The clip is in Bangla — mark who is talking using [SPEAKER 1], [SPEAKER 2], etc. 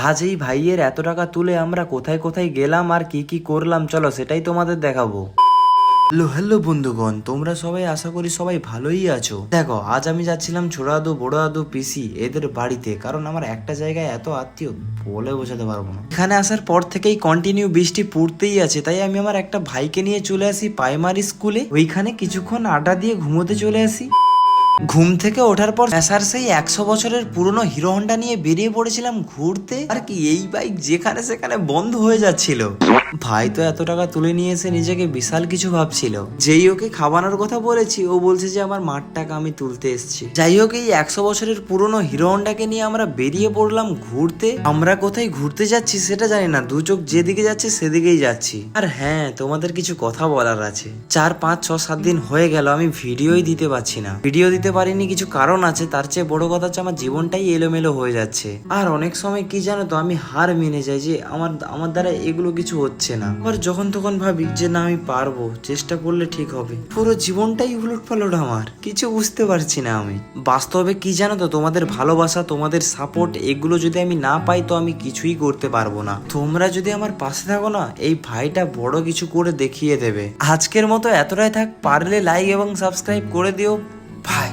[SPEAKER 1] আজ এই ভাইয়ের এত টাকা তুলে আমরা কোথায় কোথায় গেলাম আর কি কি করলাম, চলো সেটাই তোমাদের দেখাবো। হ্যালো হ্যালো বন্ধুগণ, তোমরা সবাই আশা করি সবাই ভালোই আছো। দেখো, আজ আমি যাচ্ছিলাম ছোট দাদু, বড় দাদু, পিসি এদের বাড়িতে, কারণ আমার একটা জায়গায় এত আত্মীয় বলে বোঝাতে পারবো না। এখানে আসার পর থেকেই কন্টিনিউ বৃষ্টি পড়তেই আছে, তাই আমি আমার একটা ভাইকে নিয়ে চলে আসি প্রাইমারি স্কুলে। ওইখানে কিছুক্ষণ আড্ডা দিয়ে ঘুমোতে চলে আসি। ঘুম থেকে ওঠার পর স্যার সেই 100 বছরের পুরনো হিরো হন্ডা নিয়ে বেরিয়ে পড়েছিলাম ঘুরতে। আর কি, এই বাইক যেখানে সেখানে বন্ধ হয়ে যাচ্ছিল। ভাই তো এত টাকা তুলে নিয়ে এসে নিজেকে বিশাল কিছু ভাবছিল। যেই ওকে খাওয়ানোর কথা বলেছি, ও বলছে যে আমার মার টাকা আমি তুলতে এসেছি। যাই হোক, এই 100 বছরের পুরনো হিরো হন্ডাকে নিয়ে আমরা বেরিয়ে পড়লাম ঘুরতে। আমরা কোথায় ঘুরতে যাচ্ছি সেটা জানি না, দু চোখ যেদিকে যাচ্ছে সেদিকেই যাচ্ছি। আর হ্যাঁ, তোমাদের কিছু কথা বলার আছে। 4, 5, 6, 7 দিন হয়ে গেল আমি ভিডিওই দিতে পারছি না। ভিডিও দিতে পারিনি, কিছু কারণ আছে। তার চেয়ে বড় কথা হচ্ছে আমার জীবনটাই এলোমেলো হয়ে যাচ্ছে। আর অনেক সময় কি জানো তো, আমি হার মেনে যাই যে আমার দ্বারা এগুলো কিছু হচ্ছে না। আবার যখন তখন ভাবি যে না, আমি পারবো, চেষ্টা করলে ঠিক হবে। পুরো জীবনটাই উলট পালট, আমার কিছু বুঝতে পারছি না আমি। বাস্তবে কি জানো তো, তোমাদের ভালোবাসা, তোমাদের সাপোর্ট, এগুলো যদি আমি না পাই তো আমি কিছুই করতে পারবো না। তোমরা যদি আমার পাশে থাকো না, এই ভাইটা বড় কিছু করে দেখিয়ে দেবে। আজকের মতো এতটাই থাক, পারলে লাইক এবং সাবস্ক্রাইব করে দিও ভাই।